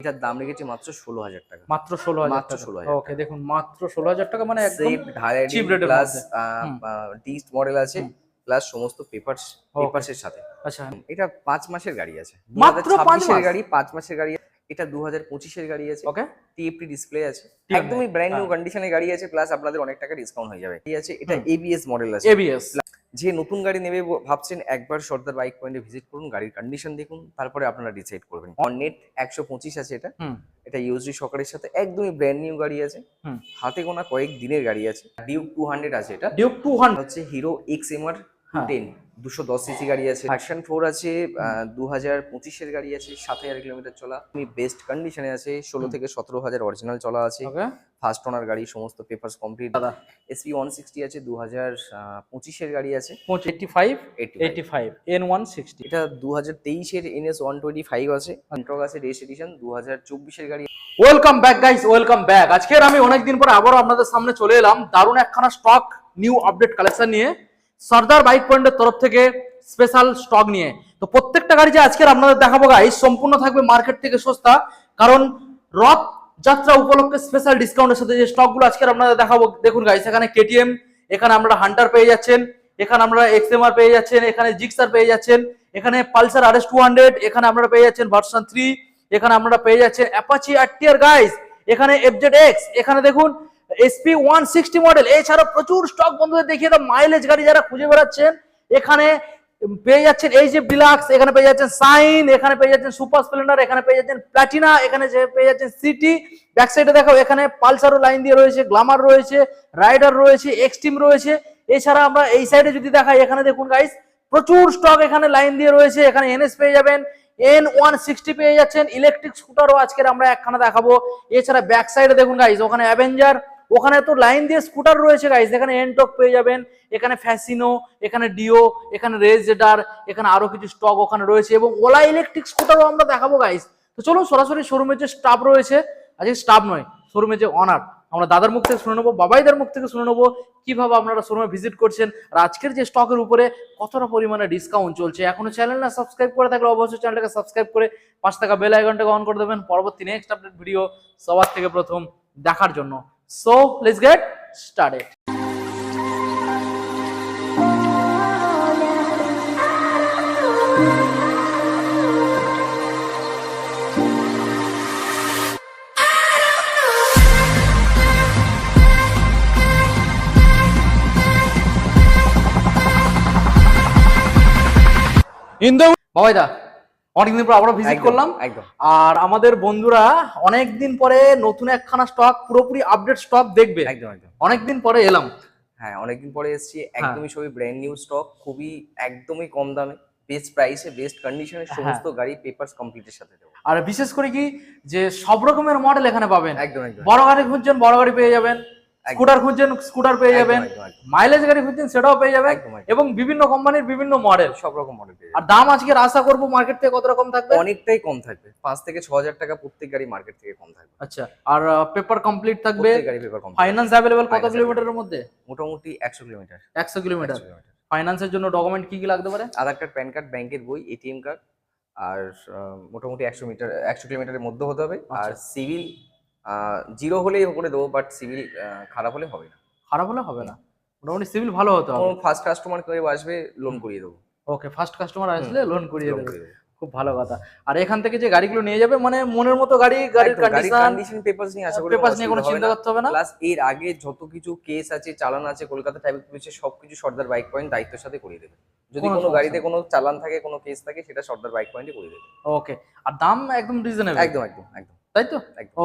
এটার দাম রেখেছি মাত্র 16,000 টাকা। মাত্র 16,000 মাত্র টাকা। 16,000 ওকে, দেখুন মাত্র 16,000 টাকা, মানে একদম সেফ ঢালাই চিপ রেটের প্লাস মধ্যে। হুম, ডিস্ট মডেল আছে, হুম। প্লাস সমস্ত ওকে, পেপারসের সাথে। আচ্ছা। এটা 5 মাসের গাড়ি আছে, মাত্র 5 2026 এর মাস? গাড়ি, 5 মাসের গাড়ি। এটা 2025 এর গাড়ি আছে, ওকে, টিএফটি ডিসপ্লে আছে, TMA, একদমই ব্র্যান্ড নিউ হ্যাঁ, কন্ডিশনের গাড়ি আছে, প্লাস আপনাদের অনেক টাকা ডিসকাউন্ট হয়ে যাবে। ঠিক আছে, এটা হুম, এবিএস মডেল আছে। ABS। যে নতুন গাড়ি নেবে ভাবছেন, একবার সর্দার বাইক পয়েন্টে ভিজিট করুন, গাড়ির কন্ডিশন দেখুন, তারপরে আপনারা ডিসাইড করবেন। অনেট 125 আছে এটা। হুম, এটা ইউএসডি সকারের সাথে একদমই ব্র্যান্ড নিউ গাড়ি আছে, হুম। হাতে গোনা কয়েক দিনের গাড়ি আছে। ডিউক 200 আছে, এটা ডিউক 200, হচ্ছে হিরো এক্সএমআর হ্যাঁ। 210, 210 সিসি গাড়ি আছে। ভার্সন 4 আছে, 2025 এর গাড়ি আছে, 7,000 কিলোমিটার চলা, বেস্ট কন্ডিশনে আছে, 16 থেকে 17,000 অরিজিনাল চলা আছে, ওকে ফার্স্ট ওনার গাড়ি, সমস্ত পেপারস কমপ্লিট। দাদা, এসপি 160 আছে, 2025 এর গাড়ি আছে, 85 85। 85 N160। এটা 2023 এর NS 125 আছে, কন্ট্রোল আছে, রেস এডিশন 2024 এর গাড়ি। Welcome back guys, welcome back. আজকের আমি অনেকদিন পরে আবারও আপনাদের সামনে চলে এলাম দারুণ একখানা স্টক নিউ আপডেট কালেকশন নিয়ে, সর্দার বাইক পয়েন্টের তরফ থেকে স্পেশাল স্টক নিয়ে। তো প্রত্যেকটা গাড়ি যে আজকের আপনাদের দেখাবো গাইস, সম্পূর্ণ থাকবে মার্কেট থেকে সস্তা, কারণ রথ যাত্রা উপলক্ষে স্পেশাল ডিসকাউন্টের সাথে যে স্টকগুলো আজকের আপনাদের দেখাবো। দেখুন গাইস, এখানে কেটিএম, এখানে আপনারা হান্টার পেয়ে যাচ্ছেন, এখানে আপনারা এক্সএমআর পেয়ে যাচ্ছেন, এখানে জিক্সার পেয়ে যাচ্ছেন, এখানে পালসার RS 200, এখানে আপনারা পেয়ে যাচ্ছেন ভার্সন 3, এখানে আপনারা পেয়ে যাচ্ছেন অ্যাপাচি আরটিআর গাইস, এখানে FZX, এখানে দেখুন SP 160 মডেল। এছাড়া প্রচুর স্টক বন্ধুদের দেখিয়ে দাও, মাইলেজ গাড়ি যারা খুঁজে বেড়াচ্ছেন এখানে পেয়ে যাচ্ছেন এইচএফ ডিলাক্স, এখানে পেয়ে যাচ্ছেন সাইন, এখানে পেয়ে যাচ্ছেন সুপার স্প্লেন্ডার, এখানে পেয়ে যাচ্ছেন প্ল্যাটিনা, এখানে পেয়ে যাচ্ছেন সিটি। ব্যাক সাইডে দেখো, এখানে পালসারও লাইন দিয়ে রয়েছে, গ্ল্যামার রয়েছে, রাইডার রয়েছে, এক্সট্রিম রয়েছে। এছাড়া আমরা এই সাইডে যদি দেখাই, এখানে দেখুন গাইস প্রচুর স্টক এখানে লাইন দিয়ে রয়েছে। এখানে NS পেয়ে যাবেন, N160 পেয়ে যাচ্ছেন, ইলেকট্রিক স্কুটারও আজকের আমরা একখানা দেখাবো। এছাড়া ব্যাক সাইডে দেখুন গাইস, ওখানে অ্যাভেঞ্জার, ওখানে তো লাইন দিয়ে স্কুটার রয়েছে গাইস। এখানে এনটক পেয়ে যাবেন, এখানে ফ্যাসিনো, এখানে ডিও, এখানে রেজেডার, এখানে আরো কিছু স্টক ওখানে রয়েছে, এবং ওলা ইলেকট্রিক স্কুটারও আমরা দেখাবো গাইস। তো চলুন সরাসরি শোরুমের যে স্টাফ রয়েছে, আজকে স্টাফ নয়, শোরুমের যে অনার, আমরা দাদার মুখ থেকে শুনে নেবো, বাবাইদের মুখ থেকে শুনে নেবো কিভাবে আপনারা শোরুমে ভিজিট করছেন, আর আজকের যে স্টকের উপরে কতটা পরিমাণে ডিসকাউন্ট চলছে। এখনো চ্যানেল না সাবস্ক্রাইব করে থাকলে অবশ্যই চ্যানেলটাকে সাবস্ক্রাইব করে পাশে থাকা বেল আইকনটাকে অন করে দেবেন, পরবর্তী নেক্সট আপডেট ভিডিও সবার থেকে প্রথম দেখার জন্য। So let's get started. বাবাইদা, অনেকদিন পর আবারও ভিজিট করলাম, একদম। আর আমাদের বন্ধুরা অনেকদিন পরে নতুন একখানা স্টক, পুরোপুরি আপডেট স্টক দেখবে। একদম একদম, অনেকদিন পরে এলাম। হ্যাঁ অনেকদিন পরে এসেছি, একদমই সবই ব্র্যান্ড নিউ স্টক, খুবই একদমই কম দামে, বেস্ট প্রাইসে, বেস্ট কন্ডিশনে সমস্ত গাড়ি পেপারস কমপ্লিটের সাথে দেবো। আর বিশেষ করে কি যে সব রকমের মডেল এখানে পাবেন। একদম একদম, বড় গাড়ি খুঁজছেন বড় গাড়ি পেয়ে যাবেন, স্কুটার খুঁজছেন স্কুটার পেয়ে যাবেন, মাইলেজ গাড়ি খুঁজছেন সেটাও পেয়ে যাবেন, এবং বিভিন্ন কোম্পানির বিভিন্ন মডেল, সব রকম মডেল পেয়ে আর যাবেন। দাম আজকের আশা করবো মার্কেট থেকে কত রকম থাকবে? অনেকটাই কম থাকবে, 5 থেকে 6,000 টাকা প্রত্যেক গাড়ি মার্কেট থেকে কম থাকবে। আচ্ছা, আর পেপার কমপ্লিট থাকবে, প্রত্যেক গাড়ি পেপার কম, ফাইন্যান্স অ্যাভেলেবল কত কিলোমিটারের মধ্যে? মোটামুটি 100 কিলোমিটার। 100 কিলোমিটার। ফাইন্যান্সের জন্য ডকুমেন্ট কি কি লাগতে পারে? আধার কার্ড, প্যান কার্ড, ব্যাংকের বই, এটিএম কার্ড, আর মোটামুটি 100 কিলোমিটারের মধ্যে হতে হবে। আর সিভিল জিরো হলেই করে দেবো, বাট সিভিল খারাপ হলে হবে না। খারাপ হলে হবে না, মোটামুটি সিভিল ভালো হতে হবে। ফার্স্ট কাস্টমার কেউ আসবে, লোন করিয়ে দেবো। ওকে, ফার্স্ট কাস্টমার আসলে লোন করিয়ে দেবে, খুব ভালো কথা। আর এখান থেকে যে গাড়িগুলো নিয়ে যাবে, মানে মনের মতো গাড়ি, গাড়ির কন্ডিশন, পেপারস নিয়ে আশা করি পেপারস নিয়ে কোনো চিন্তা করতে হবে না। প্লাস এর আগে যত কিছু কেস আছে, চালান আছে, কলকাতা ট্রাফিক পুলিশের সবকিছু সর্দার বাইক পয়েন্ট দায়িত্বের সাথে করিয়ে দেবে। যদি কোনো গাড়িতে কোনো চালান থাকে, কোনো কেস থাকে, সেটা সর্দার বাইক পয়েন্টে করিয়ে দেবে। ওকে, আর দাম একদম রিজনেবল। একদম একদম একদম, তাই তো?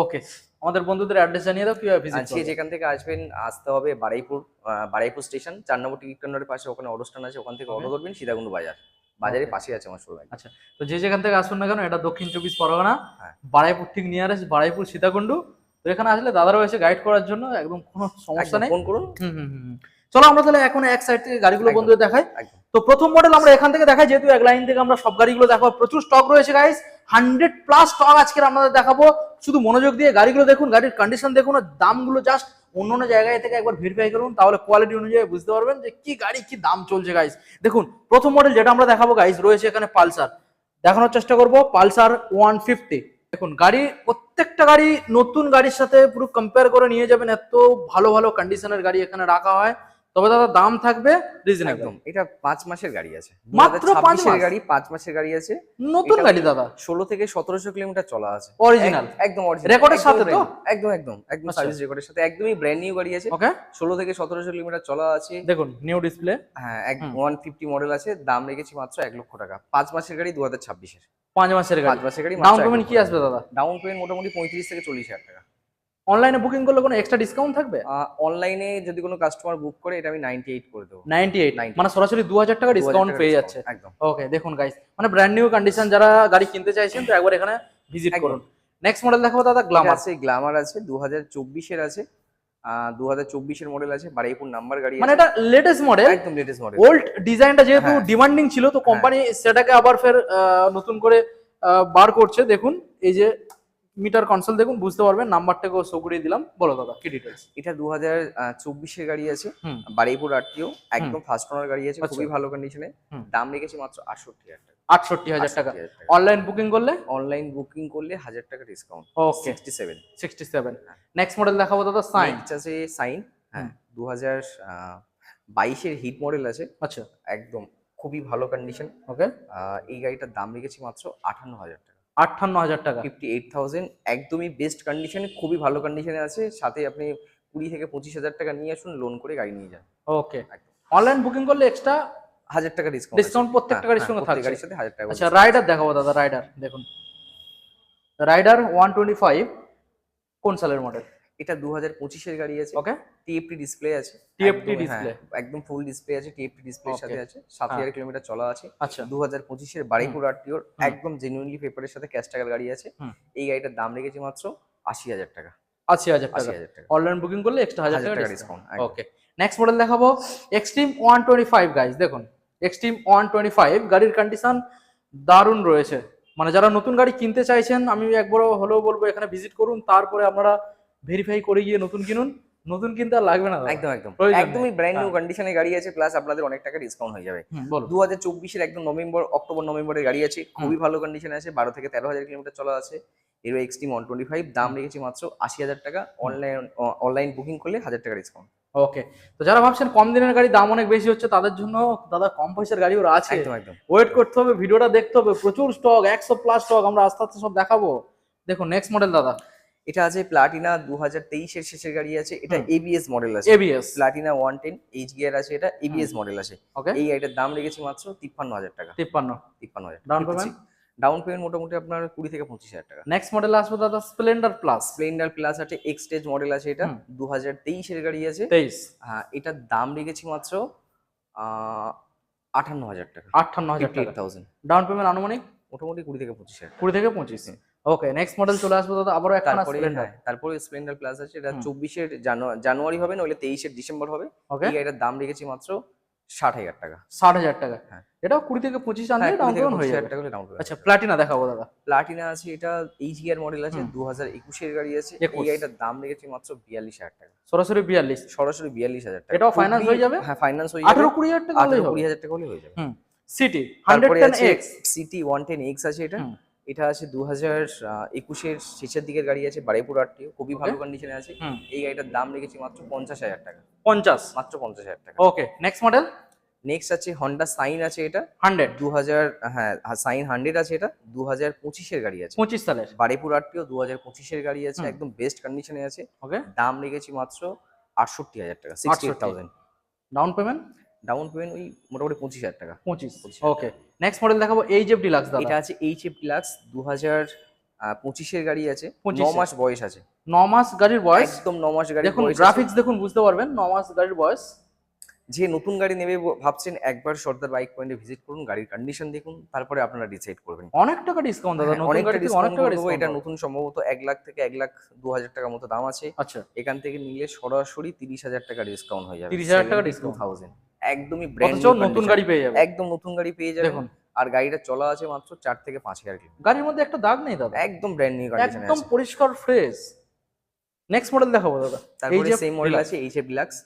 ওকে, আমাদের বন্ধুদের অ্যাড্রেস জানিয়ে দাও, কিভাবে ভিজিট করবে। যেখান থেকে আসবেন, আসতে হবে বারুইপুর স্টেশন, 4 নম্বর টিকিট কাউন্টারের পাশে ওখানে অটো স্ট্যান্ড আছে, ওখান থেকে অটো ধরবেন, সীতাকুণ্ড বাজারের পাশে আছে আমার শোরুম। আচ্ছা, তো যে যেখান থেকে আসুন না কেন, এটা দক্ষিণ 24 পরগনা, হ্যাঁ, বারুইপুর ঠিক নিয়ারেস্ট, বারুইপুর সীতাকুণ্ড। তো এখানে আসলে দাদারা এসে গাইড করার জন্য, একদম কোনো সমস্যা নেই, ফোন করুন। চলো আমরা তাহলে এখন এক সাইড থেকে গাড়িগুলো বন্ধুদের দেখাই। তো প্রথম মডেল আমরা এখান থেকে দেখাই, যেহেতু এক লাইন থেকে আমরা সব গাড়িগুলো দেখাবো, প্রচুর স্টক রয়েছে গাইস, 100+ স্টক আজকে আপনাদের দেখাবো। শুধু মনোযোগ দিয়ে গাড়িগুলো দেখুন, গাড়ির কন্ডিশন দেখুন, আর দামগুলো জাস্ট অন্য জায়গায় থেকে একবার ভেরিফাই করুন, তাহলে কোয়ালিটি অনুযায়ী বুঝতে পারবেন যে কি গাড়ি কি দাম চলছে গাইস। দেখুন প্রথম মডেল যেটা আমরা দেখাবো গাইস, রয়েছে এখানে পালসার, দেখানোর চেষ্টা করবো, পালসার 150। দেখুন গাড়ি, প্রত্যেকটা গাড়ি নতুন গাড়ির সাথে পুরো কম্পেয়ার করে নিয়ে যাবেন, এত ভালো ভালো কন্ডিশনের গাড়ি এখানে রাখা হয়। তবে দাদা দাম থাকবে রিজনেবল। একদম, এটা 5 মাসের গাড়ি আছে, মাত্র 5 2026 এর মাস? গাড়ি, 5 মাসের গাড়ি আছে। নতুন এটা গাড়ি দাদা, 16 থেকে 1700 কিলোমিটার চলা আছে, অরিজিনাল একদম অরিজিনাল, রেকর্ডের সাথে তো? একদম একদম একদম আচ্ছা। সার্ভিস রেকর্ডের সাথে, একদমই ব্র্যান্ড নিউ গাড়ি আছে। ওকে, 16 থেকে 1700 কিলোমিটার চলা আছে। দেখুন নিউ ডিসপ্লে। হ্যাঁ, হুম। 150 মডেল আছে, দাম রেখেছি মাত্র 1 লক্ষ টাকা। 5 মাসের গাড়ি, 2026 এর 5 মাসের 5 গাড়ি, মাসের গাড়ি, ডাউন পেমেন্ট কি আসবে দাদা? ডাউন পেমেন্ট মোটামুটি 35 থেকে 40 হাজার টাকা। অনলাইনে বুকিং করলে কোনো এক্সট্রা ডিসকাউন্ট থাকবে? অনলাইনে যদি কোনো কাস্টমার বুক করে, এটা আমি 98 করে দেবো। 98, 98 মানে সরাসরি 2000 টাকা 2000 ডিসকাউন্ট টাকা পেয়ে discount, যাচ্ছে। একদম। ওকে, দেখুন গাইস, মানে ব্র্যান্ড নিউ কন্ডিশন, যারা গাড়ি কিনতে চাইছেন তো একবার এখানে ভিজিট একদম। করুন। নেক্সট মডেল দেখাবো দাদা, এটা গ্ল্যামার। আছে, গ্ল্যামার আছে, 2024 এর আছে, 2024 এর মডেল আছে, বারুইপুর নাম্বার গাড়ি মানে আছে, এটা লেটেস্ট মডেল, একদম লেটেস্ট মডেল। ওল্ড ডিজাইনটা যেহেতু হ্যাঁ। ডিমান্ডিং ছিল তো কোম্পানি সেটাকে আবার ফের নতুন করে বার করছে। দেখুন এই যে মিটার কনসোল দেখুন, বুঝতে পারবেন, নাম্বারটাকেও শো করিয়ে দিলাম। বলো দাদা কি ডিটেলস? এটা 2024 এর গাড়ি আছে, হুম। বারুইপুর আরটিও, একদম ফার্স্ট ওনার গাড়ি আছে, খুবই আচ্ছা। ভালো কন্ডিশনে। হুম। দাম রেখেছি মাত্র 68,000 টাকা। 68,000 টাকা। 68,000 টাকা। অনলাইন বুকিং করলে অনলাইন বুকিং করলে 1000 টাকা ডিসকাউন্ট। ওকে, 67। 67। নেক্সট মডেল দেখাবো দাদা, সাইন। নেক্সট আছে সাইন, হ্যাঁ, 2022 এর হিট মডেল আছে, আচ্ছা, একদম খুবই ভালো কন্ডিশন। ওকে, এই গাড়িটার দাম রেখেছি মাত্র 58,000 টাকা। 58,000 টাকা। 58,000, একদমই বেস্ট কন্ডিশনে, খুবই ভালো কন্ডিশনে আছে। সাথে আপনি 20 থেকে 25,000 টাকা নিয়ে আসুন, লোন করে গাড়ি নিয়ে যান। ওকে, একদম অনলাইন বুকিং করলে এক্সট্রা 1000 টাকা ডিসকাউন্ট। ডিসকাউন্ট প্রত্যেকটা গাড়ির সঙ্গে প্রত্যেক থাকছে। গাড়ির সাথে 1000 টাকা। আচ্ছা, রাইডার দেখাবো দাদা, রাইডার দেখুন, রাইডার 125 কোন সালের মডেল? এটা 2025 এর গাড়ি আছে, ওকে, টিএফটি ডিসপ্লে আছে, TFT একদম, ডিসপ্লে। হ্যাঁ, একদম ফুল ডিসপ্লে আছে, টিএফটি ডিসপ্লের Okay. সাথে আছে, 7000 কিলোমিটার চলা আছে। আচ্ছা, 2025 এর বারুইপুর আরটিওর, একদম জেনুইনলি পেপারের সাথে ক্যাশ টাকার গাড়ি আছে। হুম। এই গাড়িটার দাম রেখেছি মাত্র 80,000 টাকা। 80,000 টাকা। 80,000 টাকা, অনলাইন বুকিং করলে এক্সট্রা 1000 টাকা 1000 টাকা ডিসকাউন্ট। ডিসকাউন্ট। ওকে, নেক্সট মডেল দেখাবো, এক্সট্রিম 125 গাইস। দেখুন এক্সট্রিম 125 গাড়ির কন্ডিশন দারুণ রয়েছে। মানে যারা নতুন গাড়ি কিনতে চাইছেন, আমি একবার হলেও বলবো এখানে ভিজিট করুন, তারপরে আপনারা ভেরিফাই করে গিয়ে নতুন কিনুন। নতুন কিনতে আর লাগবে না দাদা। একদম একদম প্রয়োজন নেই। একদমই ব্র্যান্ড নিউ হ্যাঁ। কন্ডিশনে গাড়ি আছে, প্লাস আপনাদের অনেক টাকা ডিসকাউন্ট হয়ে যাবে। বলো। 2024 এর একদম অক্টোবর নভেম্বরের গাড়ি আছে, খুবই ভালো কন্ডিশনে আছে, 12 থেকে 13,000 কিলোমিটার চলা আছে। এর এক্সট্রিম 125, দাম রেখেছি মাত্র 80,000 টাকা। অনলাইন বুকিং করলে 1000 টাকা ডিসকাউন্ট। ওকে, তো যারা ভাবছেন কম দিনের গাড়ি দাম অনেক বেশি হচ্ছে, তাদের জন্য দাদা কম পয়সার গাড়িও আছে। একদম একদম ওয়েট করতে হবে, ভিডিওটা দেখতে হবে, প্রচুর স্টক, 100+ স্টক, আমরা আস্তে আস্তে সব দেখাবো। দেখুন নেক্সট মডেল দাদা, এটা আছে প্লাটিনা, 2023 এর শেষের গাড়ি আছে, এটা এবিএস মডেল আছে। ABS। প্লাটিনা 110 এইচ গিয়ার আছে, এটা এবিএস মডেল আছে। ওকে, এই গাড়িটার দাম রেখেছি মাত্র 53,000 টাকা। 53। 53,000 Down payment? ডাউন পেমেন্ট মোটামুটি আপনার 20 থেকে 25,000 টাকা। নেক্সট মডেল আসবে দাদা, স্প্লেন্ডার প্লাস। স্প্লেন্ডার প্লাস আছে, এক্সটেজ মডেল আছে, এটা 2023 এর গাড়ি আছে। 23। হ্যাঁ, এটার দাম রেখেছি মাত্র 58,000 টাকা। 58,000 টাকা। 58,000, ডাউন পেমেন্ট আনুমানিক মোটামুটি 20 থেকে 25,000 টাকা। 20 থেকে 25। ওকে, নেক্সট মডেল চলে আসবে দাদা, আবারও একটা তারপরে স্প্লেন্ডার। হ্যাঁ, তারপরে স্প্লেন্ডার প্লাস আছে, এটা 24 এর জানুয়ারি হবে, নইলে 23 এর ডিসেম্বর হবে। ওকে, এই গাড়িটার দাম রেখেছি মাত্র 60,000 টাকা। 60,000 টাকা। হ্যাঁ। এটাও 20 থেকে 25 আনলে হ্যাঁ, ডাউন 20 থেকে পেমেন্ট হয়ে 25,000 যাবে। টাকা হলে ডাউন পেমেন্ট। আচ্ছা, প্লাটিনা দেখাবো দাদা। প্লাটিনা আছে, এটা এইচ গিয়ার মডেল আছে, 2021 এর গাড়ি আছে। এই 21 গাড়িটার দাম রেখেছি মাত্র 42,000 টাকা। সরাসরি 42। সরাসরি 42,000 টাকা। এটাও ফাইন্যান্স হয়ে যাবে? হ্যাঁ, ফাইন্যান্স হয়ে যাবে। 18-20,000 টাকা হলেই হবে। 18-20,000 টাকা হলে হয়ে যাবে। সিটি তারপরে আছে 110X। সিটি 110X আছে, এটা এটা আছে 2021 এর শেষের দিকের গাড়ি আছে, বারুইপুর আরটিও, খুবই ভালো কন্ডিশনে আছে। এই গাড়িটার দাম রেখেছি মাত্র 50,000 টাকা। 50। মাত্র 50,000 টাকা। ওকে, নেক্সট মডেল নেক্সট আছে হন্ডা সাইন আছে, এটা 100 2000, হ্যাঁ সাইন 100 আছে, এটা 2025 এর গাড়ি আছে। 25 সালের। বারুইপুর আরটিও 2025 এর গাড়ি আছে, একদম বেস্ট কন্ডিশনে আছে। ওকে, দাম রেখেছি মাত্র 68,000 টাকা। 68,000 ডাউন পেমেন্ট ডাউন পেমেন্ট, ওই মোটামুটি 25,000 টাকা। 25। ওকে, নেক্সট মডেল দেখাবো, এইচএফ ডিলাক্স দাদা। এটা আছে এইচএফ ডিলাক্স, 2025 এর গাড়ি আছে, 25 9 মাস বয়স আছে। 9 মাস গাড়ির বয়স। একদম 9 মাস গাড়ি দেখুন বয়স আছে। গ্রাফিক্স দেখুন, বুঝতে পারবেন 9 মাস গাড়ির বয়স। যে নতুন গাড়ি নেবে ভাবছেন, একবার সর্দার বাইক পয়েন্টে ভিজিট করুন, গাড়ির কন্ডিশন দেখুন, তারপরে আপনারা ডিসাইড করবেন। অনেক টাকা ডিসকাউন্ট দাদা, হ্যাঁ, নতুন অনেকটা গাড়ি থেকে অনেক ডিসকাউন্ট টাকা করবো। ডিসকাউন্ট। এটা নতুন সম্ভবত 1 লাখ থেকে 1,02,000 টাকার মতো দাম আছে। আচ্ছা, এখান থেকে নিলে সরাসরি 30,000 টাকা ডিসকাউন্ট হয়ে যাবে। 30,000 টাকা ডিসকাউন্ট। 72,000, একদমই ব্র্যান্ড অথচ নতুন গাড়ি পেয়ে যাবে। একদম নতুন গাড়ি পেয়ে যাবেন। দেখুন আর গাড়িটা চলা আছে মাত্র 4 থেকে 5,000 কিলোমিটার। গাড়ির মধ্যে একটা দাগ নেই দাদা, একদম ব্র্যান্ড নিউ কন্ডিশনে একদম আছে। পরিষ্কার ফ্রেশ। নেক্সট মডেল দেখাবো দাদা, তারপরে HF সেম মডেল Deluxe। আছে এইচএফ ডিলাক্স,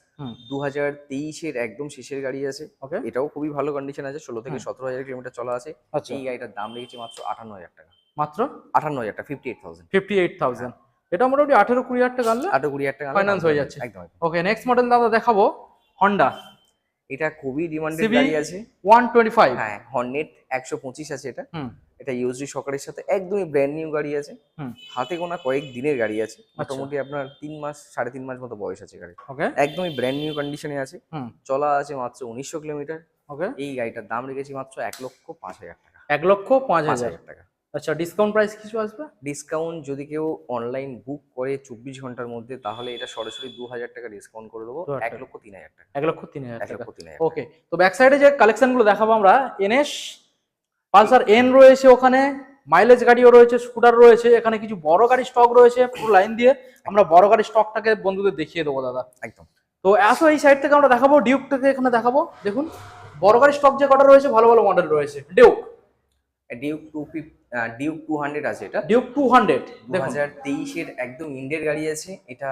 2023 এর একদম শেষের গাড়ি আছে। ওকে, এটাও খুবই ভালো কন্ডিশন আছে, 16 থেকে 17,000 কিলোমিটার চলা আছে। আচ্ছা, এই গাড়িটার দাম রেখেছি মাত্র 58,000 টাকা। মাত্র 58,000 টাকা, 58,000। 58,000। এটা মোটামুটি 18-20 টাকা আনলে 18-20,000 টাকা ফাইন্যান্স হয়ে যাচ্ছে। একদম একদম। ওকে, নেক্সট মডেল দাদা দেখাবো হন্ডা এটা খুবই ডিমান্ডেড সিবি গাড়ি আছে। 125। হ্যাঁ, হর্নেট 125 আছে এটা। হুম এটা ইউএসডি সকারের সাথে একদমই ব্র্যান্ড নিউ গাড়ি আছে। হুম হাতে গোনা কয়েক দিনের গাড়ি আছে, মোটামুটি আপনার 3 মাস 3.5 মাস মতো বয়স আছে গাড়ি। ওকে একদমই ব্র্যান্ড নিউ কন্ডিশনে আছে। হুম চলা আছে মাত্র 1900 কিলোমিটার। ওকে, এই গাড়িটার দাম রেখেছি মাত্র 1,05,000 টাকা। 1,05,000। 5,000 টাকা আচ্ছা, ডিসকাউন্ট প্রাইস কিছু আসবে? ডিসকাউন্ট যদি কেউ অনলাইন বুক করে 24 ঘন্টার মধ্যে, তাহলে এটা সরাসরি 2,000 টাকা ডিসকাউন্ট করে দেবো। 2,000 টাকা। 1,03,000 টাকা। 1,03,000 টাকা। 1,03,000 ওকে, তো ব্যাক সাইডে যে কালেকশন গুলো দেখাবো আমরা, এনএস, পালসার এন রয়েছে, ওখানে মাইলেজ গাড়িও রয়েছে, স্কুটার রয়েছে, এখানে কিছু বড় গাড়ি স্টক রয়েছে পুরো লাইন দিয়ে। আমরা বড় গাড়ির স্টকটাকে বন্ধুদের দেখিয়ে দেবো দাদা। একদম। তো আসো এই সাইড থেকে আমরা দেখাবো ডিউকটাকে, এখানে দেখাবো। দেখুন বড় গাড়ির স্টক যে কটা রয়েছে, ভালো ভালো মডেল রয়েছে। ডিউক ডিউক 200 আছে। এটা ডিউক 200 দেখুন, 2023 এর একদম ইন্ডের গাড়ি আছে। এটা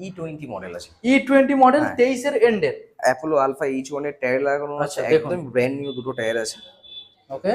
E20 মডেল আছে। E20 মডেল, হ্যাঁ। 23 এর এন্ডের। অ্যাপোলো আলফা H1 এর টায়ার লাগানো আছে। আচ্ছা, দেখুন। একদম ব্র্যান্ড নিউ দুটো টায়ার আছে। ওকে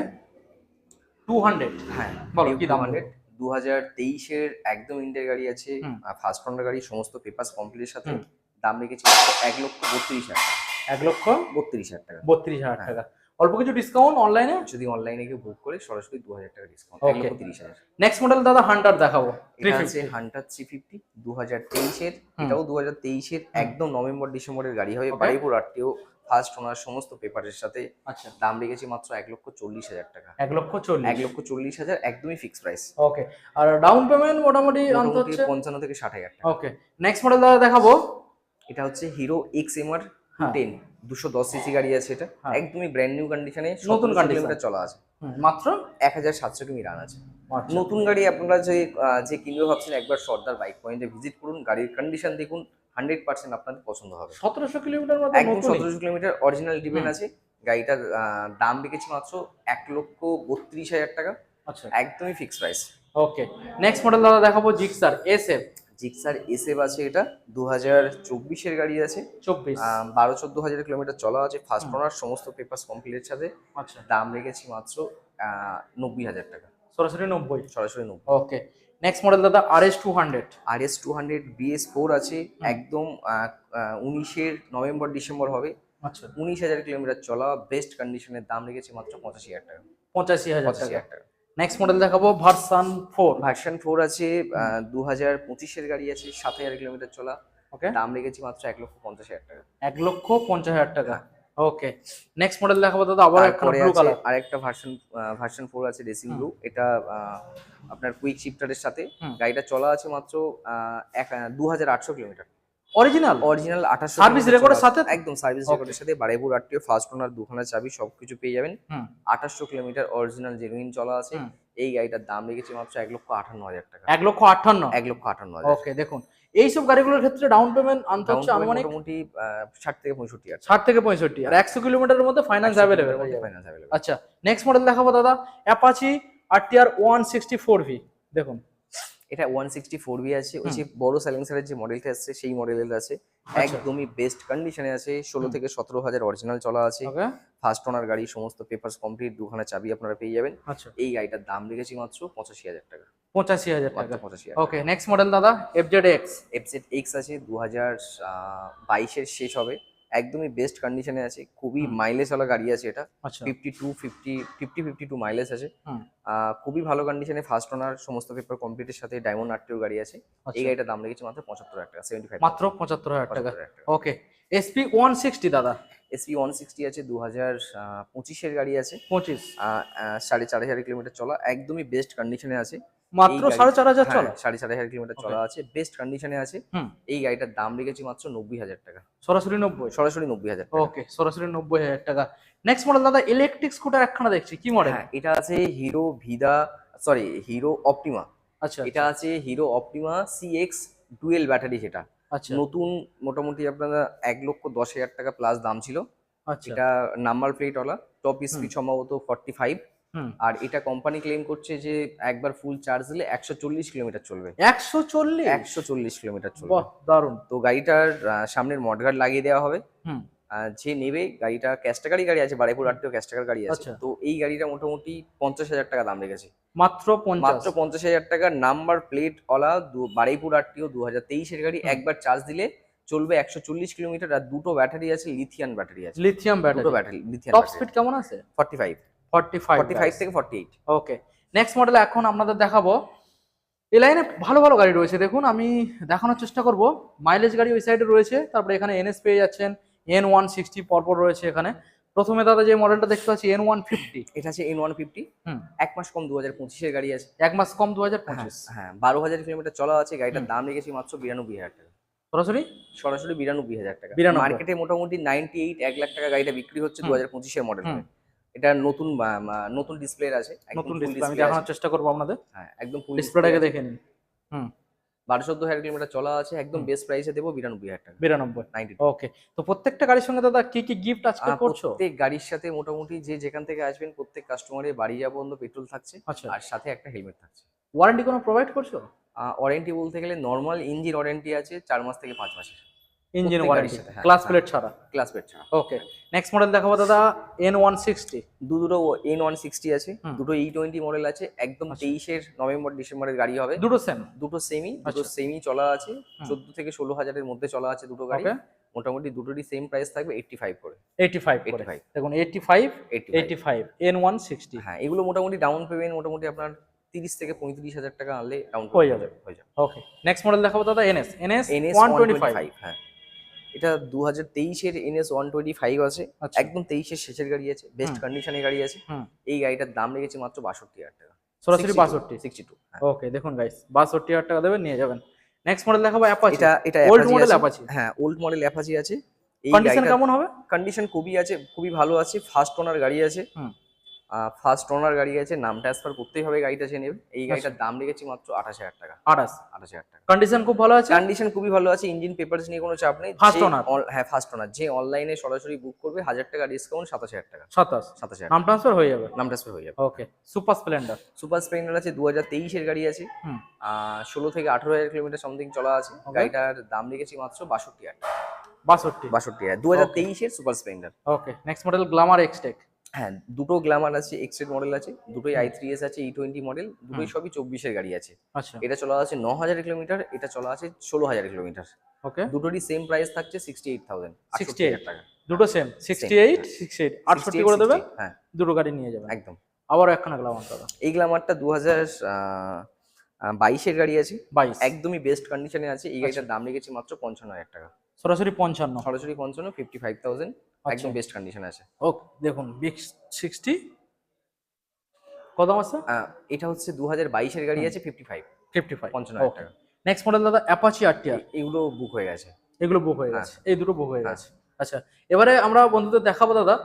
200। হ্যাঁ, বলো ডিউক কি দাম 200 2023 এর একদম ইন্ডের গাড়ি আছে। হুম। ফার্স্ট ওনার গাড়ি, সমস্ত পেপারস কমপ্লিটের সাথে। হুম। দাম রেখেছি 1,32,000 টাকা। 1,32,000 টাকা। 32,000 হ্যাঁ। টাকা। অল্প কিছু ডিসকাউন্ট অনলাইনে। যদি অনলাইনে কেউ বুক করে সরাসরি 2,000 টাকা ডিসকাউন্ট। Okay. 1,30,000। নেক্সট মডেল দাদা হান্টার দেখাবো। এটা আছে 350। হান্টার 350 2023 এর। হুম। এটাও 2023 এর একদম নভেম্বর ডিসেম্বরের গাড়ি হবে। Okay. Baripur RTO first owner সমস্ত পেপারের সাথে। আচ্ছা, দাম রেখেছি মাত্র 1,40,000 টাকা। 1,40,000। 1,40,000 একদমই ফিক্স প্রাইস। ওকে, আর ডাউন পেমেন্ট মোটামুটি আনতে মোটামুটি হচ্ছে 55 থেকে 60,000 টাকা। ওকে, নেক্সট মডেল দাদা দেখাবো। এটা হচ্ছে হিরো XMR হ্যাঁ। 210 210 সিসি গাড়ি আছে। এটা হ্যাঁ। একদমই ব্র্যান্ড নিউ কন্ডিশনে, নতুন 1700 condition। কিলোমিটার চলা আছে। মাত্র 1,700 কিমি রান আছে। আচ্ছা। নতুন গাড়ি আপনারা যে কিনবে ভাবছেন, একবার সর্দার বাইক পয়েন্টে ভিজিট করুন, গাড়ির কন্ডিশন দেখুন, 100% আপনাদের পছন্দ হবে। 1700 কিলোমিটার মতো একদম নতুন। 1700 কিলোমিটার অরিজিনাল ডিপেন্ড আছে। গাড়িটার দাম রেখেছি মাত্র 1,32,000 টাকা। আচ্ছা, একদমই ফিক্স প্রাইস। ওকে, নেক্সট মডেল দাদা দেখাবো জিক্সার SF। জিক্সার SF আছে। এটা 2024 এর গাড়ি আছে। 24। 12-14 হাজার কিলোমিটার চলা আছে। ফার্স্ট ওনার, সমস্ত পেপারস কমপ্লিটের সাথে। আচ্ছা, দাম রেখেছি মাত্র 90,000 টাকা। সরাসরি 90। সরাসরি 90। ওকে, নেক্সট মডেল দাদা RS 200। RS 200 BS4 আছে। একদম 19 এর নভেম্বর ডিসেম্বর হবে। আচ্ছা, 19,000 কিলোমিটার চলা, বেস্ট কন্ডিশনের। দাম রেখেছি মাত্র 85,000 টাকা। 85,000 টাকা। 85,000 টাকা। নেক্সট মডেল দেখাবো ভার্সন 4। ভার্সন 4 আছে। 2025 এর গাড়ি আছে, 7,000 কিলোমিটার চলা। ওকে, দাম রেখেছি মাত্র 1,50,000 টাকা। 1,50,000 টাকা। ওকে, নেক্সট মডেল দেখাবো দাদা আবার একটা তারপরে ব্লু আছে কালার। আরেকটা ভার্সন 4 আছে, রেসিং ব্লু। এটা আপনার কুইক শিফটারের সাথে। হুম। গাড়িটা চলা আছে মাত্র 2,800 kilometre. Original original 2800 service kilometre রেকর্ডের চলা আছে। সাথে? একদম সার্ভিস Okay. রেকর্ডের সাথে। বারেপুর আরটিও ফার্স্ট ওনার, দুখানা চাবি, সবকিছু পেয়ে যাবেন। হুম 2800 কিলোমিটার অরিজিনাল জেনুইন চলা আছে। হুম। এই গাড়িটার দাম রেখেছি মাত্র 1,58,000 টাকা। 1,58,000। 1,58,000। ওকে, দেখুন এইসব গাড়িগুলোর ক্ষেত্রে ডাউন পেমেন্ট আনতে ডাউন হচ্ছে আনুমানিক মোটামুটি 60 থেকে 65 আছে। 60 থেকে 65, আর 100 কিলোমিটারের মধ্যে ফাইন্যান্স অ্যাভেলেবেল হয়ে যাবে। Finance available. আচ্ছা, নেক্সট মডেল দেখাবো দাদা অ্যাপাচি RTR 164V। দেখুন এটা 164V আছে। ওই যে বড় সাইলেন্সারের যে মডেলটা আসছে, সেই মডেলের আছে। আচ্ছা। একদমই বেস্ট কন্ডিশনে আছে। 16 থেকে 17,000 অরিজিনাল চলা আছে। ওকে, ফার্স্ট ওনার গাড়ি, সমস্ত পেপারস কমপ্লিট, দুখানা চাবি আপনারা পেয়ে যাবেন। আচ্ছা, এই গাড়িটার দাম রেখেছি মাত্র 85,000 টাকা। 85,000 মাত্র টাকা। 85,000। ওকে, নেক্সট মডেল দাদা FZX। FZX আছে। 2022 এর শেষ হবে। একদমই বেস্ট কন্ডিশনে আছে। খুবই মাইলেজ ওয়ালা গাড়ি আছে এটা। আচ্ছা, 52 মাইলেজ আছে। হুম খুবই ভালো কন্ডিশনে, ফার্স্ট ওনার, সমস্ত পেপার কমপ্লিটের সাথে। ডায়মন্ড আরটিও গাড়ি আছে। আচ্ছা। এই গাড়িটার দাম রেখেছি মাত্র 75,000 টাকা। 75 মাত্র 75,000 টাকা। 75,000 টাকা। ওকে, SP 160 দাদা SP 160 আছে। 2025 এর গাড়ি আছে। 25। 4,500 কিলোমিটার চলা। একদমই বেস্ট কন্ডিশনে আছে। মাত্র 4,500 চলা। 4,500 কিলোমিটার চলা আছে, বেস্ট কন্ডিশনে আছে। হুম এই গাড়িটার দাম রেখেছি মাত্র 90,000 টাকা। সরাসরি 90। সরাসরি 90,000 টাকা। ওকে, সরাসরি 90,000 টাকা। নেক্সট মডেল দাদা ইলেকট্রিক স্কুটার একখানা দেখছি, কি মডেল? হ্যাঁ, এটা আছে হিরো অপটিমা। আচ্ছা, এটা আছে hero Optima CX dual battery. যেটা আচ্ছা, নতুন, মোটামুটি আপনারা 1,10,000 টাকা প্লাস দাম ছিল। আচ্ছা, এটা নাম্বার প্লেট ওয়ালা, টপ স্পিড সম্ভবত 45। হুম আর এটা কোম্পানি ক্লেম করছে যে একবার ফুল চার্জ দিলে 140 কিলোমিটার চলবে। 140? 140 কিলোমিটার চলবে। বাহ, দারুণ। তো গাড়িটার সামনের মডগার্ড লাগিয়ে দেওয়া হবে। হুম যে নেবে গাড়িটা, ক্যাশ টাকারই গাড়ি আছে, বারেপুর আরটিও ক্যাশ টাকার গাড়ি আছে। আচ্ছা। তো এই গাড়িটা মোটামুটি 50,000 টাকা দাম রেখেছে। মাত্র 50। মাত্র 50,000 টাকা, নাম্বার প্লেট ওলা, বারুইপুর আরটিও 2023-এর গাড়ি। একবার চার্জ দিলে চলবে 140 কিলোমিটার। আর দুটো ব্যাটারি আছে, লিথিয়াম ব্যাটারি আছে, লিথিয়াম দুটো battery. Battery lithium top battery. Speed কেমন আছে? 45 45 থেকে 48। ওকে, নেক্সট মডেল এখন আপনাদের দেখাবো। এই লাইনে ভালো ভালো গাড়ি রয়েছে, দেখুন আমি দেখানোর চেষ্টা করব। মাইলেজ গাড়ি ওই সাইডে রয়েছে, তারপরে এখানে এনএস পেয়ে যাচ্ছেন, N160 পরপর রয়েছে এখানে। প্রথমে দাদা যে মডেলটা দেখতে পাচ্ছি N150, এটা আছে N150। হুম, এক মাস কম 2025-এর গাড়ি আছে। এক মাস কম হ্যাঁ 2025। হ্যাঁ, 12,000 কিলোমিটার চলা আছে। গাড়িটার দাম রেখেছি মাত্র 92,000 টাকা। সরাসরি সরাসরি 92,000 টাকা। 92। মার্কেটে মোটামুটি 98, 1 লাখ টাকা গাড়িটা বিক্রি হচ্ছে হুম। 2025-এর মডেল। হুম, এটা নতুন নতুন ডিসপ্লে আছে, একদম নতুন ফুল ডিসপ্লে আমি ডিসপ্লে আছে। দেখানোর চেষ্টা করবো আপনাদের। হ্যাঁ, একদম ফুল ডিসপ্লেটাকে দেখে নিন। হুম, 12-14,000 কিলোমিটার চলা আছে। একদম বেস্ট প্রাইসে দেবো 92,000 টাকা। 92। 92। ওকে, তো প্রত্যেকটা গাড়ির সঙ্গে দাদা কি কি গিফট আজকে করছো? প্রত্যেক গাড়ির সাথে মোটামুটি যে যেখান থেকে আসবেন প্রত্যেক কাস্টমারের বাড়ি যাওয়া পর্যন্ত পেট্রোল থাকছে, আচ্ছা, আর সাথে একটা হেলমেট থাকছে। ওয়ারেন্টি কোনো প্রোভাইড করছো? ওয়ারেন্টি বলতে গেলে নর্মাল ইঞ্জিন ওয়ারেন্টি আছে 4 মাস থেকে 5 মাসের। ইঞ্জিন প্রত্যেক ওয়ারেন্টি, গাড়ির সাথে, হ্যাঁ, ক্লাস হ্যাঁ। প্লেট ছাড়া। ক্লাস প্লেট ছাড়া। ওকে, নেক্সট মডেল দেখাবো দাদা N160। দুটো N160 আছে, হুম। দুটো E20 মডেল আছে। একদম আচ্ছা। 23-এর নভেম্বর ডিসেম্বরের গাড়ি হবে। দুটো সেম। দুটো আচ্ছা। সেমি চলা আছে। হুম। 14 থেকে 16,000-এর মধ্যে চলা আছে দুটো গাড়ি। ওকে, মোটামুটি দুটোরই সেম প্রাইস থাকবে 85 করে। 85 করে। 85। দেখুন 85 85। 85 N160 হ্যাঁ, এগুলো মোটামুটি ডাউন পেমেন্ট মোটামুটি আপনার 30 থেকে 35,000 টাকা আনলে ডাউন হয়ে যাবে। হয়ে যাবে। ওকে, নেক্সট মডেল দেখাবো দাদা NS NS 125। হ্যাঁ, এটা 2023-এর NS 125 আছে। আচ্ছা। একদম 23-এর শেষের গাড়ি আছে, বেস্ট হুম। কন্ডিশনে গাড়ি আছে। হুম, এই গাড়িটার দাম রেখেছি মাত্র 62,000 টাকা। সরাসরি 62, 62। 62। হ্যাঁ। ওকে, দেখুন গাইস 62,000 টাকা দেবেন, নিয়ে যাবেন। নেক্সট মডেল দেখাবো অ্যাপাচি। এটা ওল্ড Apache মডেল আছে। অ্যাপাচি। হ্যাঁ, ওল্ড মডেল অ্যাপাচি আছে। এই কন্ডিশন গাড়িটার কেমন হবে? কন্ডিশন খুবই আছে, খুবই ভালো আছে। ফার্স্ট ওনার গাড়ি আছে। হুম, ফার্স্ট ওনার গাড়ি আছে, নাম ট্রান্সফার করতেই হবে গাড়িটা যে নেবে। এই গাড়িটার আচ্ছা। দাম রেখেছি মাত্র 28,000 টাকা। 28 টাকা। কন্ডিশন খুব ভালো আছে। কন্ডিশন খুবই ভালো আছে, ইঞ্জিন পেপারস নিয়ে কোনো চাপ নেই। ফার্স্ট যে ওনার। হ্যাঁ, ফার্স্ট ওনার। যে অনলাইনে সরাসরি বুক করবে 1,000 টাকা ডিসকাউন্ট, 27,000 টাকা। 27 27,000 নাম ট্রান্সফার হয়ে যাবে। নাম ট্রান্সফার হয়ে যাবে। ওকে, সুপার স্প্লেন্ডার। সুপার স্প্লেন্ডার আছে, 2023-এর গাড়ি আছে। হুম, 16 থেকে 18,000 কিলোমিটার সামথিং চলা আছে। Okay. গাড়িটার দাম রেখেছি মাত্র 62,000 টাকা। 62। 62,000, 2023-এর সুপার স্প্লেন্ডার। ওকে, নেক্সট মডেল গ্ল্যামার এক্সটেক। হ্যাঁ, দুটো গ্ল্যামার আছে, এক্সটেড মডেল আছে, দুটোই হুম। i3s আছে, E20 মডেল, দুটোই সবই 24-এর গাড়ি আছে। আচ্ছা, এটা চলা আছে 9,000 কিলোমিটার, এটা চলা আছে 16,000 কিলোমিটার। ওকে, দুটোরই সেম প্রাইস থাকছে 68,000, 68 টাকা। দুটো সেম 68 68 68 করে দেবে, 68, হ্যাঁ, দুটো গাড়ি নিয়ে যাবেন। একদম। আবার একখানা গ্ল্যামার দাদা এই গ্ল্যামারটা 2022-এর গাড়ি আছে, 22। একদমই বেস্ট কন্ডিশনে আছে। এই গাড়িটার দাম রেখেছি মাত্র 55,000 টাকা। সরাসরি 55। সরাসরি 55, 55,000, আচ্ছা। একদম বেস্ট কন্ডিশনে আছে। ওকে, দেখুন বিগ 60 কত দাম আছে? এটা হচ্ছে 2022-এর গাড়ি আছে, 55, 55,000 ওকে, টাকা। নেক্সট মডেল দাদা অ্যাপাচি আরটিআর। এগুলো বুক হয়ে গেছে। এগুলো বুক হয়ে হ্যাঁ। গেছে, এই দুটো বুক হয়ে হ্যাঁ। গেছে। আচ্ছা, এবারে আমরা বন্ধুদের দেখাবো দাদা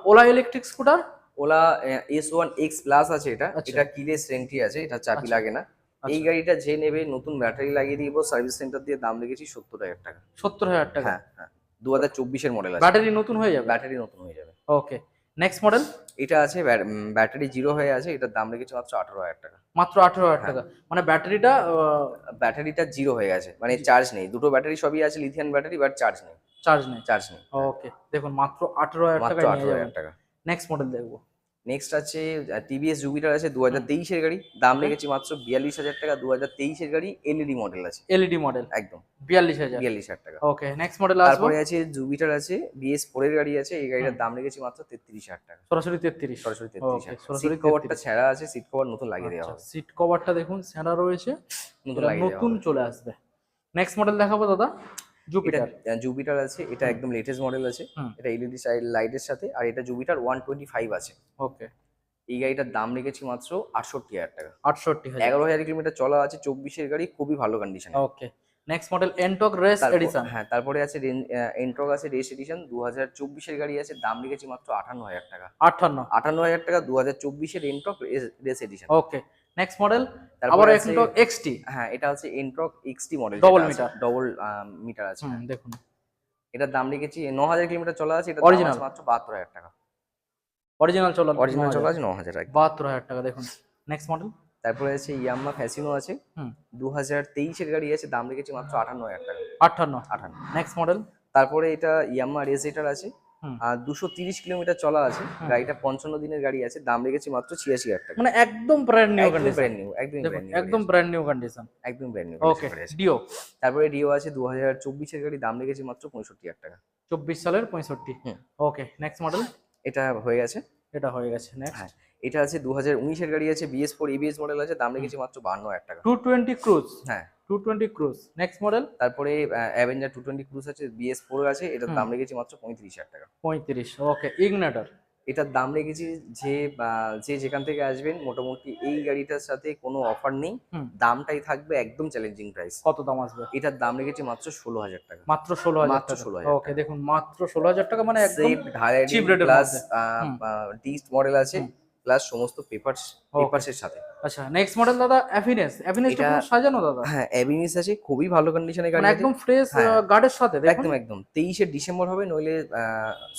OLA electric scooter. OLA S1 X plus আছে। এটা আচ্ছা। এটা কিলেস এন্ট্রি আছে, এটা চাবি আচ্ছা। লাগে না। এই আচ্ছা। গাড়িটা যে নেবে নতুন ব্যাটারি লাগিয়ে দিব, সার্ভিস সেন্টার দিয়ে দাম রেখেছি 70,000 টাকা। 70,000 টাকা। হ্যাঁ হ্যাঁ, 2024-এর মডেল আছে। ব্যাটারি নতুন হয়ে যাবে। ব্যাটারি নতুন হয়ে যাবে। ওকে, নেক্সট মডেল এটা আছে ব্যাটারি জিরো হয়ে আছে, এটার দাম রেখেছি মাত্র 18,000 টাকা। মাত্র 18,000 টাকা। মানে ব্যাটারিটা ব্যাটারিটা জিরো হয়ে গেছে, মানে চার্জ নেই। দুটো ব্যাটারি সবই আছে লিথিয়াম ব্যাটারি, বাট চার্জ নেই। চার্জ নেই। চার্জ নেই। ওকে, দেখুন মাত্র 18,000 মাত্র টাকায় নিয়ে 18,000 যাবেন। টাকা। নেক্সট মডেল দেখবো। নেক্সট আছে টিভিএস জুপিটার আছে, 2023-এর গাড়ি, দাম রেখেছি মাত্র 42,000 টাকা। 2023-এর গাড়ি, এলইডি মডেল আছে, এলইডি মডেল, একদম 42,000। 42,000 টাকা। ওকে, নেক্সট মডেল আসবো। তারপরে আছে জুপিটার আছে, BS4-এর গাড়ি আছে। এই গাড়িটার দাম রেখেছি মাত্র 33,000 টাকা। সরাসরি 33। সরাসরি ওকে, 33,000 টাকা। সরাসরি সিট কভারটা 33। ছেঁড়া আছে, সিট কভার নতুন লাগিয়ে দেওয়া আচ্ছা, হবে। সিট কভারটা দেখুন ছেঁড়া রয়েছে, নতুন এটা লাগিয়ে দেওয়া নতুন হবে। চলে আসবে। নেক্সট মডেল দেখাবো দাদা জুপিটার। এটা জুপিটার আছে, এটা একদম লেটেস্ট মডেল আছে। হুম। এটা এলইডি লাইটের সাথে। আর এটা জুপিটার 125 আছে। ওকে, এই গাড়িটার দাম রেখেছি মাত্র 68,000 টাকা। 68,000। 11,000 কিলোমিটার চলা আছে, 24-এর গাড়ি, খুবই ভালো কন্ডিশনে। Okay, next model Ntorq race edition. হ্যাঁ, তারপরে আছে এন্ট্রক আছে, রেস এডিশন, 2024-এর গাড়ি আছে, দাম রেখেছি মাত্র 58,000 টাকা। 58। 58,000 টাকা, 2024-এর Ntorq race edition. Okay, next model তারপরে আবার আছে- এনটক এক্সটি। হ্যাঁ, এটা হচ্ছে Ntorq XT model, Double meter। Double meter আছে। হুম, দেখুন এটার দাম রেখেছি 9,000 কিলোমিটার চলা আছে, এটা Original। মাত্র 72,000 টাকা। অরিজিনাল চলা অরিজিনাল চলা আছে 9,000 টাকা। 72,000 টাকা। দেখুন নেক্সট মডেল। তারপরে আছে ইয়াম্মা ফ্যাসিনো আছে, হুম, 2023-এর গাড়ি আছে, দাম রেখেছি মাত্র 58,000 টাকা। 58। 58। Next model. তারপরে এটা ইয়াম্মা রেজেটার আছে, হুম। 230 কিলোমিটার চলা আছে। গাড়িটা 55 দিনের গাড়ি আছে, দাম রেখেছি মাত্র 86,000 টাকা। মানে একদম ব্র্যান্ড নিউ একদম কন্ডিশন। ব্র্যান্ড নিউ, একদম দেখুন ব্র্যান্ড নিউ, একদম ব্র্যান্ড নিউ কন্ডিশন। একদম ব্র্যান্ড নিউ ওকে, গাড়ি আছে। ডিও তারপরে ডিও আছে 2024 এর গাড়ি, দাম রেখেছি মাত্র 65,000 টাকা। 24 সালের 65। হুম। ওকে, নেক্সট মডেল। এটা হয়ে গেছে। এটা হয়ে গেছে। নেক্সট হ্যাঁ, এটা আছে 2019 এর গাড়ি আছে, BS4 ABS মডেল আছে, দাম রেখেছি মাত্র 52,000 টাকা। 220 ক্রুজ। হ্যাঁ, 220 ক্রুজ। Next model. তারপরে অ্যাভেঞ্জার 220 ক্রুজ আছে, BS4 আছে, এটার হুম। দাম রেখেছি মাত্র 35,000 টাকা। 35। ওকে, ইগনাটর। এটার দাম রেখেছি যে যেখান থেকে আসবেন মোটামুটি এই গাড়িটার সাথে কোনো অফার নেই, হুম। দামটাই থাকবে একদম চ্যালেঞ্জিং প্রাইস। কত দাম আসবে? এটার দাম রেখেছি মাত্র 16,000 টাকা। মাত্র 16,000 মাত্র টাকা। 16,000 ওকে, দেখুন মাত্র 16,000 টাকা, মানে একদম সেফ ঢালাই cheap rate এর প্লাস মধ্যে। হুম। ডিস্ট মডেল আছে, হুম। প্লাস সমস্ত পেপারসের সাথে। আচ্ছা, নেক্সট মডেল দাদা, অ্যাফিনেস। অ্যাফিনেসটা এটা পুরো সাজানো দাদা, হ্যাঁ, অ্যাভিনিস আছে, খুবই ভালো কন্ডিশনে গাড়ি মানে আছে। একদম ফ্রেশ হ্যাঁ, গার্ডের সাথে। দেখুন একদম একদম 23শে ডিসেম্বর হবে, নইলে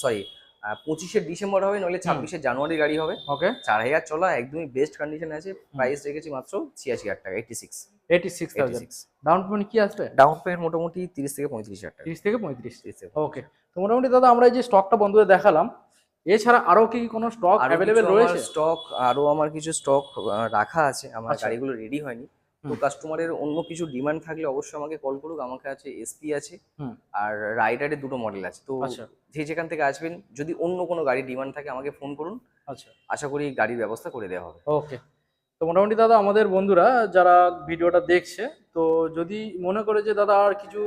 সরি 25শে ডিসেম্বর হবে, নইলে 26শে জানুয়ারি গাড়ি হবে। ওকে, 4000 চলা, একদমই বেস্ট কন্ডিশনে আছে। প্রাইস রেখেছি মাত্র 86,000 টাকা। 86,000। ডাউন পেমেন্ট কি আসবে? ডাউন পেমেন্ট মোটামুটি 30 থেকে 35,000 টাকা। 30 থেকে 35। 30 থেকে ওকে, তো মোটামুটি দাদা আমরা এই যে স্টকটা বন্ধুদের দেখালাম, এছাড়া আরো কি কোনো স্টক আরো অ্যাভেলেবেল কিছু রয়েছে? আমার কিছু স্টক রাখা আছে, আমার আচ্ছা। গাড়িগুলো রেডি হয়নি। তো হুম। কাস্টমারের অন্য কিছু ডিমান্ড থাকলে অবশ্যই আমাকে কল করুক। আমার কাছে এসপি আছে, হুম। আর রাইডারের দুটো মডেল আছে। তো আচ্ছা। যে যেখান থেকে আসবেন, যদি অন্য কোনো গাড়ির ডিমান্ড থাকে আমাকে ফোন করুন, আচ্ছা। আশা করি গাড়ির ব্যবস্থা করে দেওয়া হবে। ওকে, তো মোটামুটি দাদা আমাদের বন্ধুরা যারা ভিডিওটা দেখছে, তো যদি মনে করে যে দাদা আর কিছু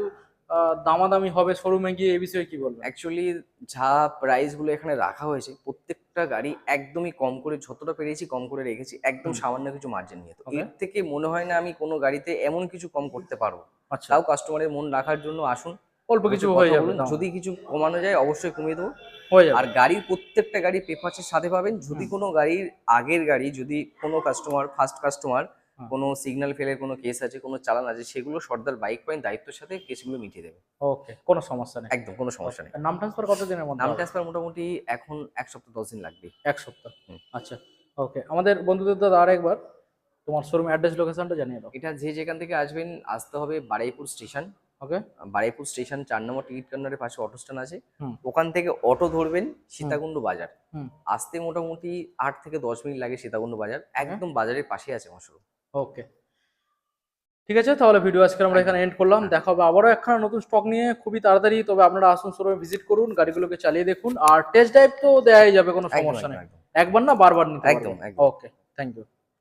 দামাদামি হবে শোরুমে গিয়ে, এই বিষয়ে কি বলবেন? অ্যাকচুয়ালি যা প্রাইসগুলো এখানে রাখা হয়েছে, প্রত্যেকটা গাড়ি একদমই কম করে, যতটা পেরেছি কম করে রেখেছি, একদম হুম। সামান্য কিছু মার্জিন নিয়ে। তো Okay. এর থেকে মনে হয় না আমি কোনো গাড়িতে এমন কিছু কম করতে পারবো। আচ্ছা, তাও কাস্টমারের মন রাখার জন্য আসুন, অল্প আমার কিছু সাথে হয়ে কথা যাবে, বলুন। দাম যদি কিছু কমানো যায় অবশ্যই কমিয়ে দেবো। হয়ে আর যাবে। গাড়ির প্রত্যেকটা গাড়ি পেপারসের সাথে পাবেন। যদি হুম। কোনো গাড়ির আগের গাড়ি, যদি কোনো কাস্টমার, ফার্স্ট কাস্টমার, হুম। কোনো সিগন্যাল ফেলের কোনো কেস আছে, কোনো চালান আছে, সেগুলো সর্দার বাইক পয়েন্ট দায়িত্বের সাথে কেসগুলো মিটিয়ে দেবে। ওকে, কোনো সমস্যা নেই। একদম কোনো সমস্যা নেই। Okay, নাম ট্রান্সফার কত দিনের মধ্যে নাম হবে? ট্রান্সফার মোটামুটি এখন 1 সপ্তাহ 10 দিন লাগবে। 1 সপ্তাহ। হুম। আচ্ছা, ওকে, আমাদের বন্ধুদের দাদা আরেকবার তোমার শোরুম অ্যাড্রেস লোকেশনটা জানিয়ে দাও। এটা যে যেখান থেকে আসবেন, আসতে হবে বারুইপুর স্টেশন। ওকে। বারুইপুর স্টেশন 4 নম্বর টিকিট কাউন্টারের পাশে অটো স্ট্যান্ড আছে। হুম। ওখান থেকে অটো ধরবেন সীতাকুণ্ড বাজার। হুম। আসতে মোটামুটি 8 থেকে 10 মিনিট লাগে সীতাকুণ্ড বাজার। একদম বাজারের পাশেই আছে আমার শোরুম। ওকে, ঠিক আছে, তাহলে ভিডিও আজকে আমরা এখানে এন্ড করলাম। হ্যাঁ। দেখা হবে আবারও একখানা নতুন স্টক নিয়ে খুবই তাড়াতাড়ি। তবে আপনারা আসুন, শোরুমে ভিজিট করুন, গাড়িগুলোকে চালিয়ে দেখুন, আর টেস্ট ড্রাইভ তো দেয়াই যাবে, কোনো একদম সমস্যা নেই। একদম একদম একবার না বারবার নিতে একদম, পারবেন। একদম। ওকে, থ্যাংক ইউ।